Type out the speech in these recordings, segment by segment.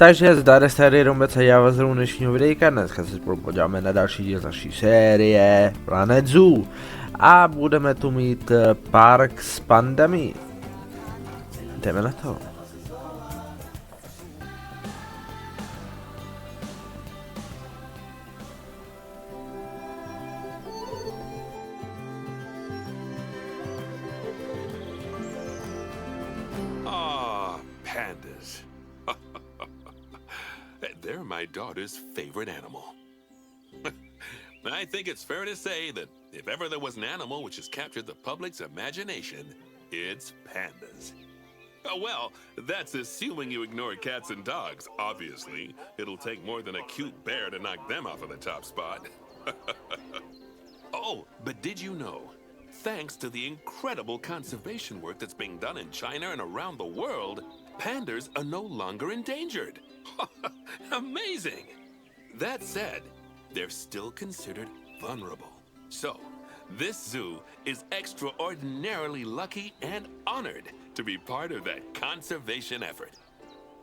Takže Zdarec, tady Rumbec a já vás zvu dnešního videjka. Dneska se spolu podíváme na další díl naší série Planet Zoo. A budeme tu mít park s pandami. Jdeme na to. Pandas. They're my daughter's favorite animal. I think it's fair to say that if ever there was an animal which has captured the public's imagination, it's pandas. Well, that's assuming you ignore cats and dogs. Obviously, it'll take more than a cute bear to knock them off of the top spot. Oh, but did you know? Thanks to the incredible conservation work that's being done in China and around the world, pandas are no longer endangered. Amazing! That said, they're still considered vulnerable. So, this zoo is extraordinarily lucky and honored to be part of that conservation effort.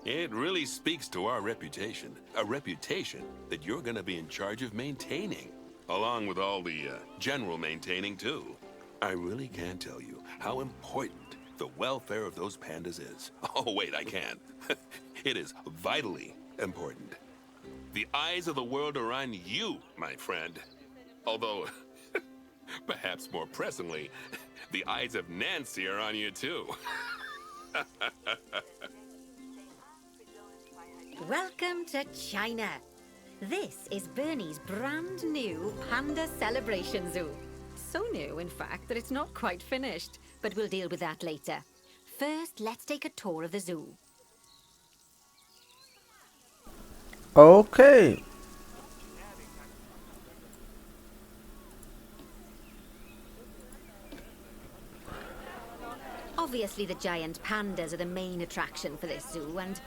It really speaks to our reputation, a reputation that you're going to be in charge of maintaining, along with all the general maintaining too. I really can't tell you how important the welfare of those pandas is. Oh, wait, I can. It is vitally important. The eyes of the world are on you, my friend. Although, perhaps more pressingly, the eyes of Nancy are on you too. Welcome to China. This is Bernie's brand new Panda Celebration Zoo. So new, in fact, that it's not quite finished, but we'll deal with that later. First, let's take a tour of the zoo. Okay. Obviously, the giant pandas are the main attraction for this zoo, and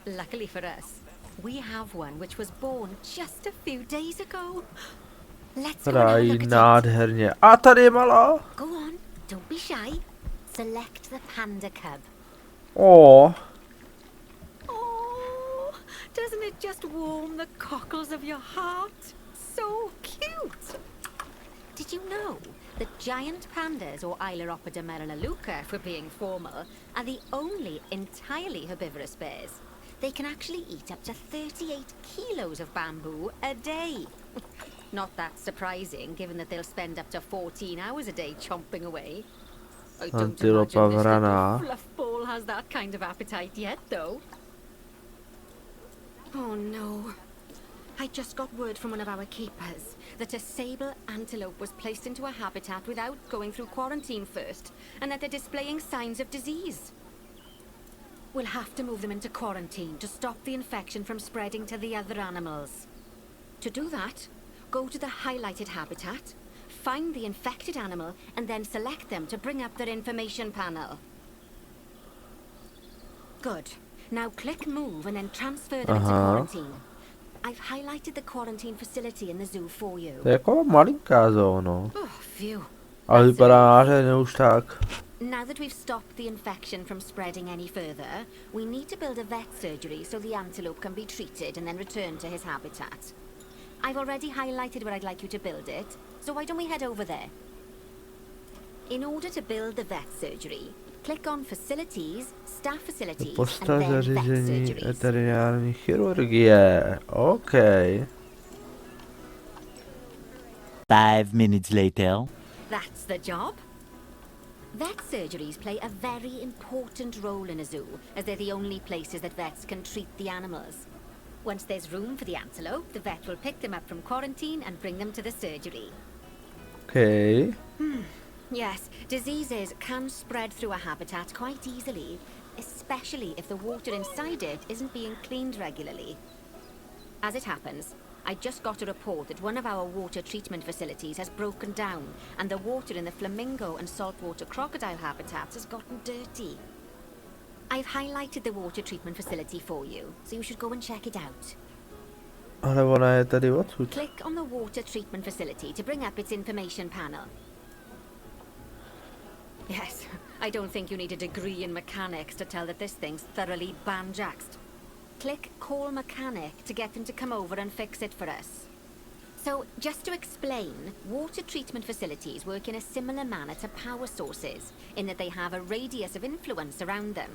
luckily for us, we have one which was born just a few days ago. Let's go and have a look at it. Nádherně. A tady je malá. Go on, don't be shy. Select the panda cub. Oh. Oh, doesn't it just warm the cockles of your heart? So cute. Did you know that giant pandas, or Ailuropoda melaleuca if we're being formal, are the only entirely herbivorous bears? They can actually eat up to 38 kilos of bamboo a day. Not that surprising, given that they'll spend up to 14 hours a day chomping away. I don't imagine this little fluffball has that kind of appetite yet, though. Oh no. I just got word from one of our keepers that a sable antelope was placed into a habitat without going through quarantine first, and that they're displaying signs of disease. We'll have to move them into quarantine to stop the infection from spreading to the other animals. To do that, go to the highlighted habitat, find the infected animal, and then select them to bring up their information panel. Good. Now click move and then transfer them into quarantine. I've highlighted the quarantine facility in the zoo for you. To je jako malinká zóna. Oh, phew. Ale vypadá nádherně už tak. Now that we've stopped the infection from spreading any further, we need to build a vet surgery so the antelope can be treated and then returned to his habitat. I've already highlighted where I'd like you to build it, so why don't we head over there? In order to build the vet surgery, click on Facilities, Staff Facilities, and then Vet zařízení Surgeries. veterinární chirurgie. OK. 5 minutes later. That's the job. Vet surgeries play a very important role in a zoo, as they're the only places that vets can treat the animals. Once there's room for the antelope, the vet will pick them up from quarantine and bring them to the surgery. OK. Yes, diseases can spread through a habitat quite easily, especially if the water inside it isn't being cleaned regularly. As it happens, I just got a report that one of our water treatment facilities has broken down, and the water in the flamingo and saltwater crocodile habitats has gotten dirty. I've highlighted the water treatment facility for you, so you should go and check it out. Ale ona je tady odsud. Click on the water treatment facility to bring up its information panel. Yes, I don't think you need a degree in mechanics to tell that this thing's thoroughly banjaxed. click call mechanic to get them to come over and fix it for us. So, just to explain, water treatment facilities work in a similar manner to power sources, in that they have a radius of influence around them.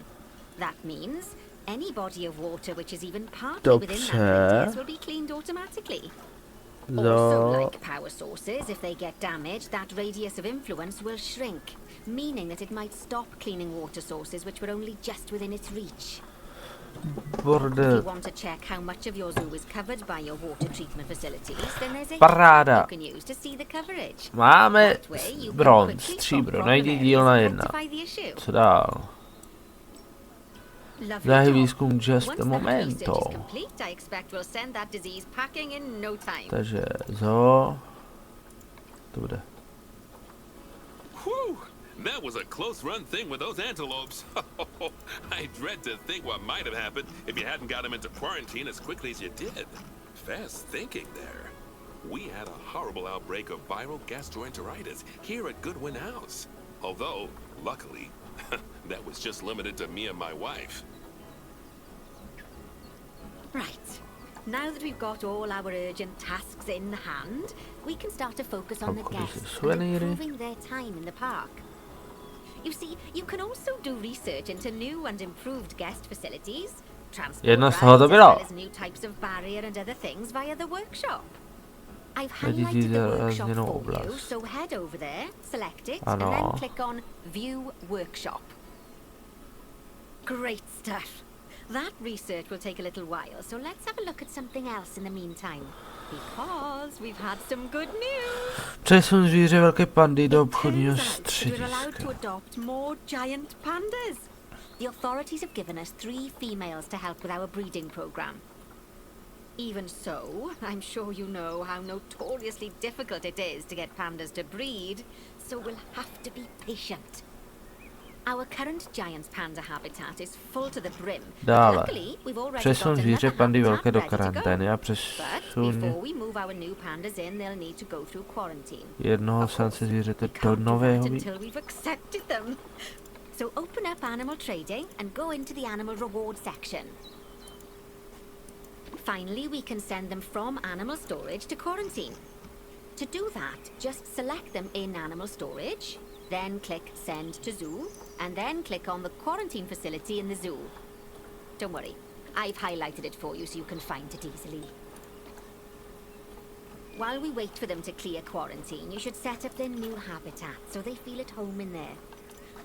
That means any body of water which is even partly within that radius will be cleaned automatically. Also, like power sources, if they get damaged, that radius of influence will shrink, meaning that it might stop cleaning water sources which were only just within its reach. If you want to check how much of your zoo is covered by your water treatment facilities, then there's a Paráda. you can use to see the coverage. Máme That way you can bronz, quickly stříbro, spot najdi problem díl na areas and 1. rectify the issue. Co dál? Lovely Zahájí job. výzkum just Once a that momento. research is complete, I expect we'll send that disease packing in no time. Takže zo... To bude. Whew! That was a close run thing with those antelopes. I dread to think what might have happened if you hadn't got them into quarantine as quickly as you did. Fast thinking there. We had a horrible outbreak of viral gastroenteritis here at Goodwin House. Although, luckily, that was just limited to me and my wife. Right. Now that we've got all our urgent tasks in hand, we can start to focus on the guests and improving their time in the park. You see, you can also do research into new and improved guest facilities, transport Jedno z routes, toho to as bylo. well as new types of barrier and other things via the workshop. I've highlighted the workshop for you, so head over there, select it, and then click on View Workshop. Great stuff. That research will take a little while, so let's have a look at something else in the meantime. Because we've had some good news. Přesun zvíře velké pandy do obchodního We're allowed to střediska. adopt more giant pandas. The authorities have given us 3 females to help with our breeding program. Even so, I'm sure you know how notoriously difficult it is to get pandas to breed, so we'll have to be patient. Our current giant panda habitat is full to the brim. Dále. Luckily, we've already Přesun got zvíře another pandy velké habitat do ready to go. karantény a But přesun before we move our new pandas in, they'll need to go through quarantine. jednoho Of samce course, zvířete we do can't do nového that until we've accepted them. So open up animal trading and go into the animal reward section. Finally, we can send them from animal storage to quarantine. To do that, just select them in animal storage, then click send to zoo, and then click on the quarantine facility in the zoo. Don't worry, I've highlighted it for you so you can find it easily. While we wait for them to clear quarantine, you should set up their new habitat so they feel at home in there.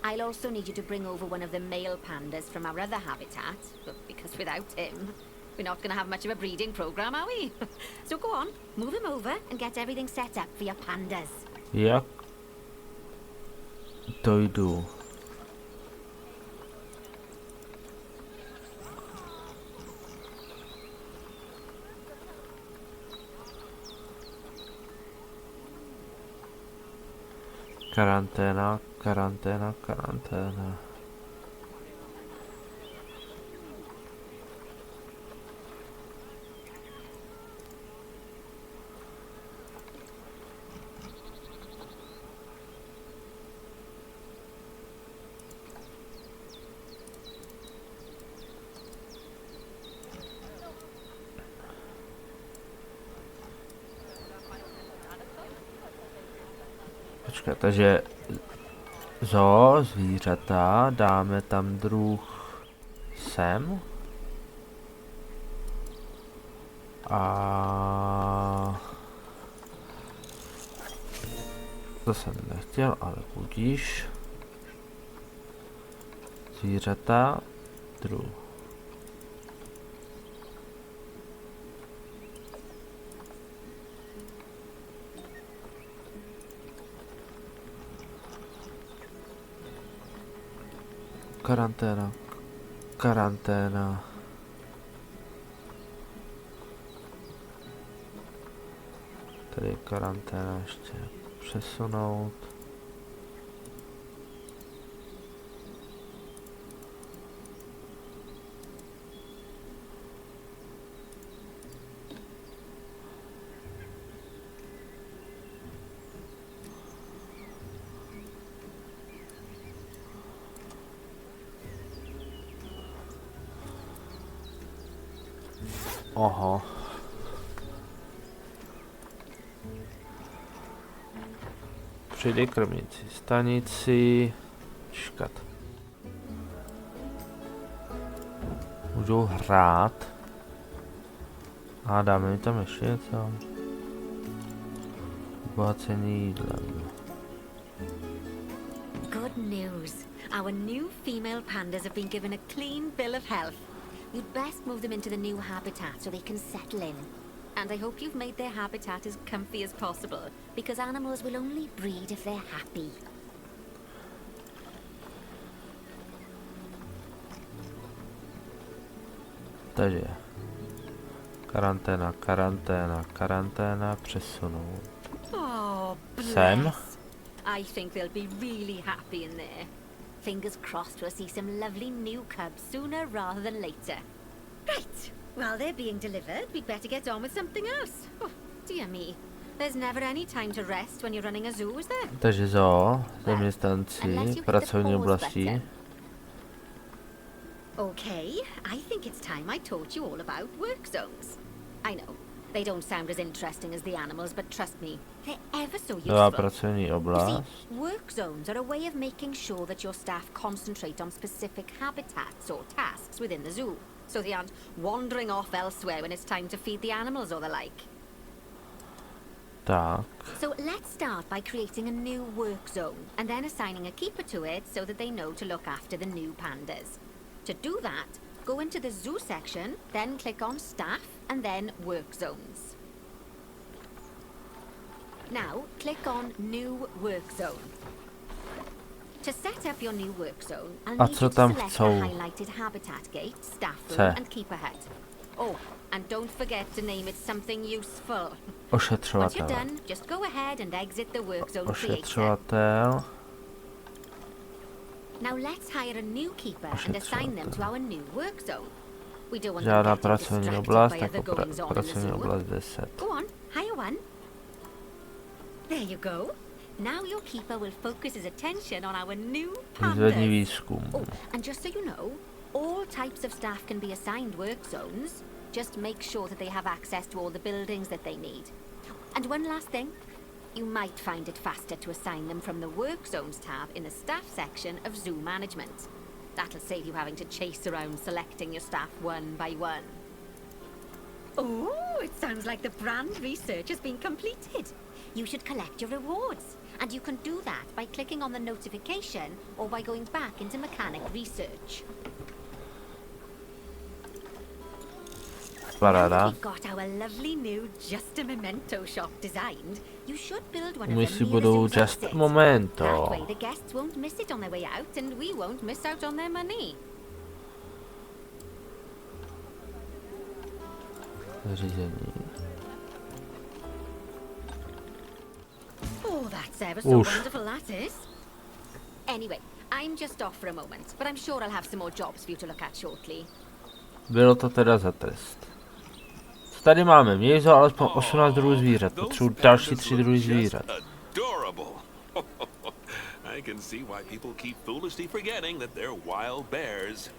I'll also need you to bring over one of the male pandas from our other habitat, because without him, we're not going to have much of a breeding program, are we? So go on, move him over and get everything set up for your pandas. Jak to jdu? Karanténa, karanténa, karanténa. Počkej, takže zoo, zvířata, dáme tam druh sem. A to jsem nechtěl, ale budíš. Zvířata, druh. Karanténa, karanténa. Tady je karanténa ještě přesunout. Aha. Přijde krmící stanici. Čekat. Můžou hrát. A dáme mi tam ještě něco. Obohacení jídlem. Good news. Our new female pandas have been given a clean bill of health. You'd best move them into the new habitat so they can settle in. And I hope you've made their habitat as comfy as possible, because animals will only breed if they're happy. Takže karanténa, karanténa, karanténa, přesunout. Oh, Sem. bless. I think they'll be really happy in there. Fingers crossed we'll see some lovely new cubs sooner rather than later. Right. While they're being delivered, we'd better get on with something else. Oh, dear me. There's never any time to rest when you're running a zoo, is there? Takže zoo, zaměstnanci, pracovní oblasti. Okay, I think it's time I taught you all about work zones. I know, they don't sound as interesting as the animals, but trust me, they're ever so Nová useful. pracovní You oblast. see, work zones are a way of making sure that your staff concentrate on specific habitats or tasks within the zoo, so they aren't wandering off elsewhere when it's time to feed the animals or the like. Tak, So let's start by creating a new work zone, and then assigning a keeper to it so that they know to look after the new pandas. To do that, go into the zoo section, then click on staff, and then work zones. Now, click on new work zone. To set up your new work zone, I'll A need co you to tam select chcou? the highlighted habitat gate, staff room, Co? and keeper head. Oh, and don't forget to name it something useful. Once you're ošetřovatel. done, just go ahead and exit the work zone creator. Ošetřovatel. Now let's hire a new keeper and assign them to our new work zone. We don't want Žádná them getting pracovní distracted oblast, by jako other goings on in the pracovní zoo. oblast 10. Go on, hire one. There you go. Now your keeper will focus his attention on our new Výzvední pandas. výzkum. Oh, and just so you know, all types of staff can be assigned work zones. Just make sure that they have access to all the buildings that they need. And one last thing, you might find it faster to assign them from the work zones tab in the staff section of zoo management. That'll save you having to chase around selecting your staff one by one. Oh, it sounds like the brand research has been completed. You should collect your rewards. And you can do that by clicking on the notification or by going back into mechanic research. Now that Paráda. we've got our lovely new Just a Memento shop designed, you should build one of Umysly them near the budou zoo's just exit. momento. That way the guests won't miss it on their way out and we won't miss out on their money. Zařízení. Oh, that's ever so Oof. wonderful, that is. Anyway, I'm just off for a moment, but I'm sure I'll have some more jobs for you to look at shortly. Bylo to teda za trest. Co tady máme? Měli jsme alespoň 18 druhů zvířat. Those Potřebuji další pandas 3 look druhy just zvířat. adorable. I can see why people keep foolishly forgetting that they're wild bears.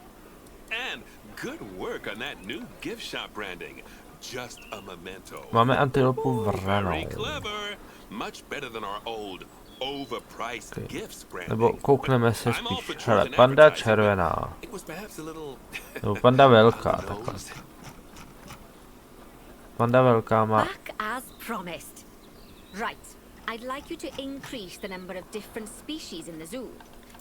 And good work on that new gift shop branding. Just a memento. Máme antilopu Very vranou. clever. Much better than our old overpriced Okay. gifts branding. Nebo koukneme se I'm all for spíš. Hele, choosing panda advertising, červená. but it was perhaps a little Nebo panda velká, on the takhle. nose. Panda velká má... Back as promised. Right, I'd like you to increase the number of different species in the zoo.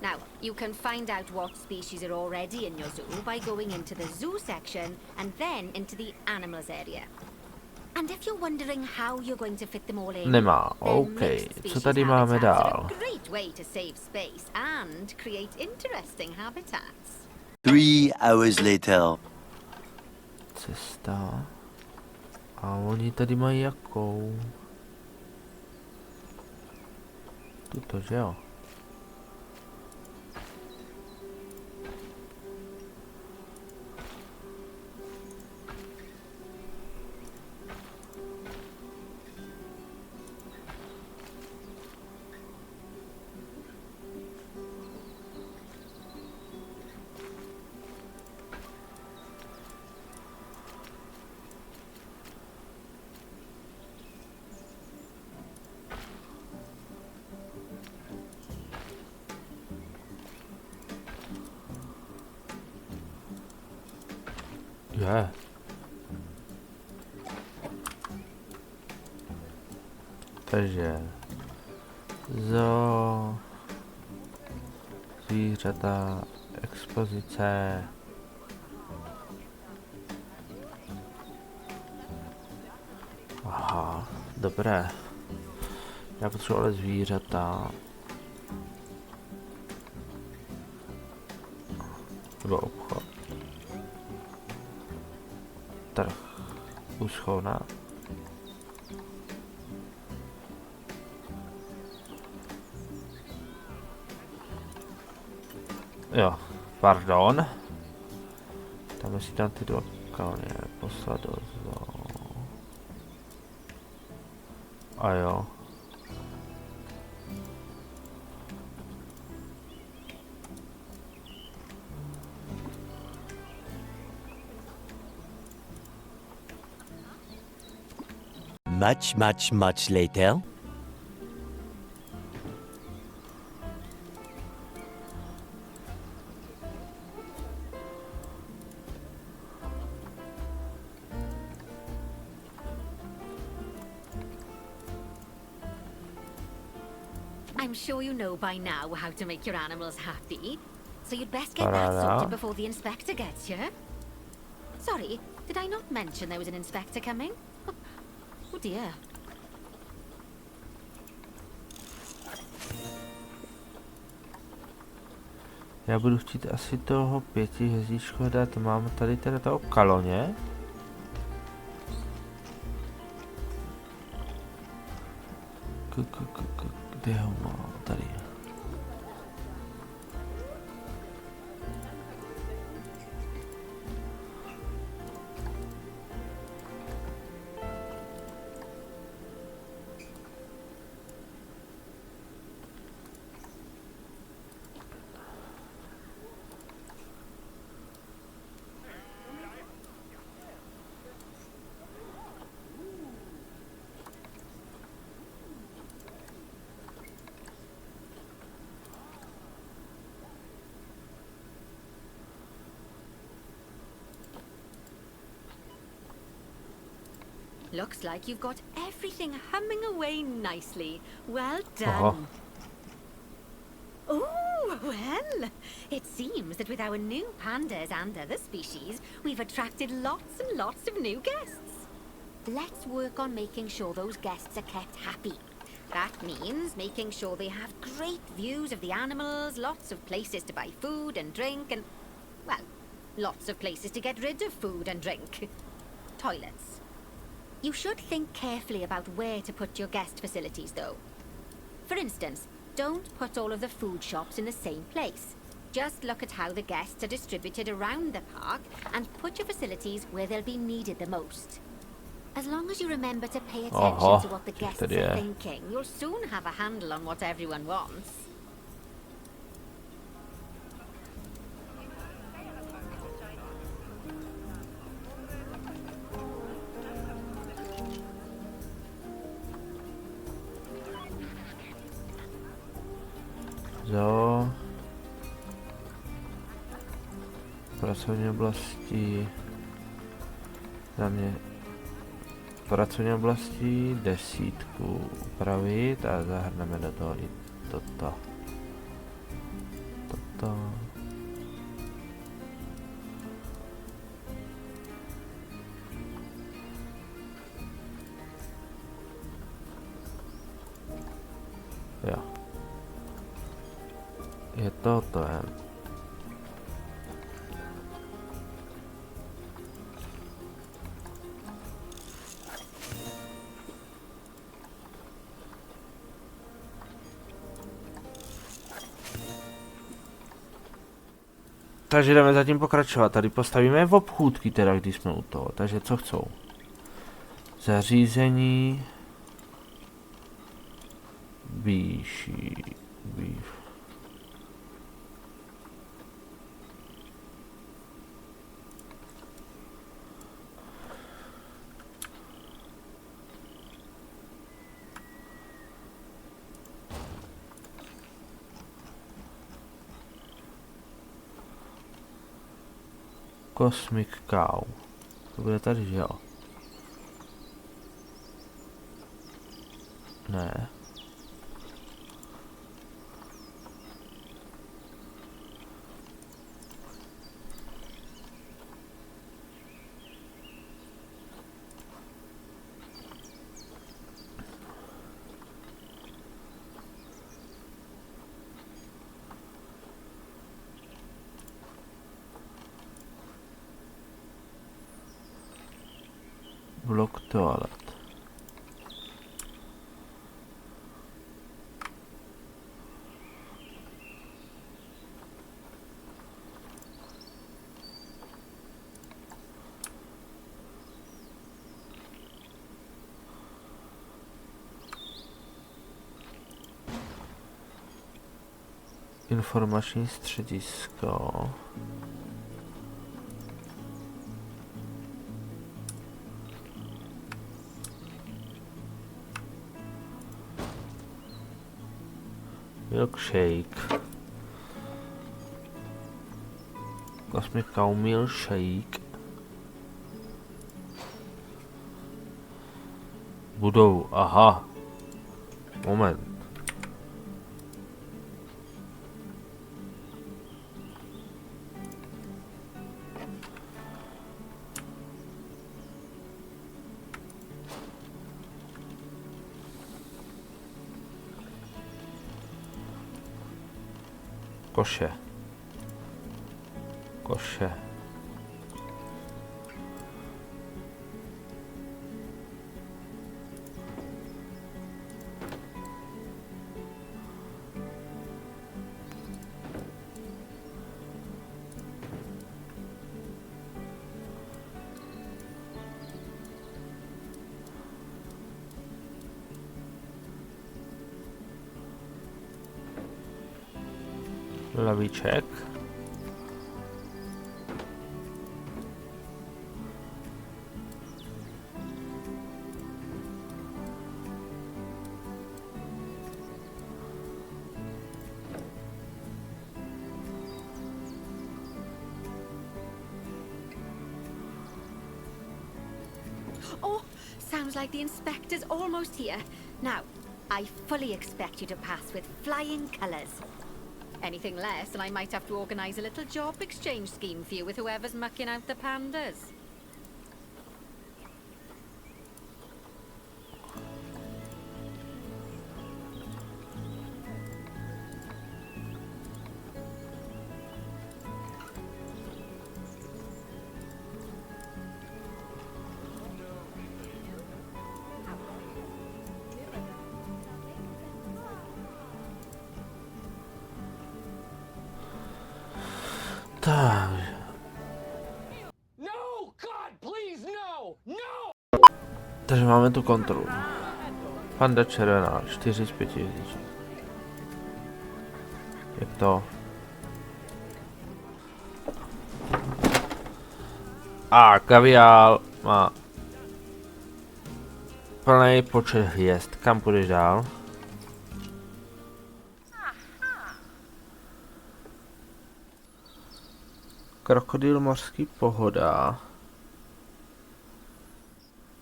Now, you can find out what species are already in your zoo by going into the zoo section and then into the animals area. And if you're wondering how you're going to fit them all in, Nemá, then OK. mixed Co species tady máme habitats are dál? a great way to save space and create interesting habitats. 3 hours later. Cesta. A oni tady mají jakou? Tuto, že jo? Je. Takže zoo, zvířata, expozice. Aha, dobré. Já potřebuji ale zvířata. Nebo obchod. Trh. Úschovna. Jo, pardon. Tam si tam ty dva koně poslat do zoo. A jo. Much later. I'm sure you know by now how to make your animals happy. So you'd best get that sorted before the inspector gets here. Sorry, did I not mention there was an inspector coming? Oh dear. Já budu chtít asi toho 5 hvězdičku dát. Mám tady teda toho kaloně. Kde ho mám? Tady. Looks like you've got everything humming away nicely. Well done. Oh, well, it seems that with our new pandas and other species, we've attracted lots and lots of new guests. Let's work on making sure those guests are kept happy. That means making sure they have great views of the animals, lots of places to buy food and drink, and, well, lots of places to get rid of food and drink. Toilets. You should think carefully about where to put your guest facilities, though. For instance, don't put all of the food shops in the same place. Just look at how the guests are distributed around the park and put your facilities where they'll be needed the most. As long as you remember to pay attention to what the guests are thinking, you'll soon have a handle on what everyone wants. Zo. Pracovní oblasti. Za mě pracovní oblasti 10 upravit a zahrneme do toho i toto. Jo. Je to. Takže jdeme zatím pokračovat. Tady postavíme v obchůdky teda, když jsme u toho. Takže co chcou? Zařízení. Výši. Cosmic Cow. To bude tady, že jo? Ne. Blok toalet. Informační středisko. Milkshake. Kosmikau milkshake. Budou, aha. Moment. Koše. Koše. Lavíček. Oh, sounds like the inspector's almost here. Now, I fully expect you to pass with flying colours. Anything less, and I might have to organise a little job exchange scheme for you with whoever's mucking out the pandas. Takže máme tu kontrolu. Panda červená, 4 z 5 hvězdiček. Jak to? A kaviál má plný počet hvězd. Kam půjdeš dál? Krokodýl mořský pohoda.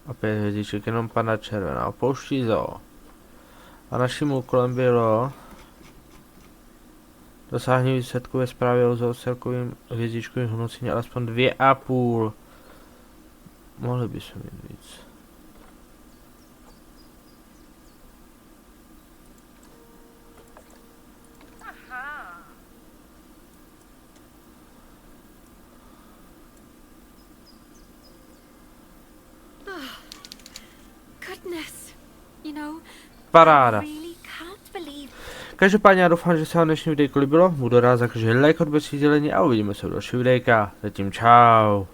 A 5 hvězdiček, jenom pana červená. Opouští zoo. A naším úkolem bylo dosáhnout výsledku ve zprávě o zoo s celkovým hvězdičkovým hodnocením alespoň 2,5. Mohli bychom mít víc. Paráda. Každopádně já doufám, že se vám dnešní videjko líbilo. Budu rád za každý like, odběr, sdílení a uvidíme se v další videjka. Zatím čau.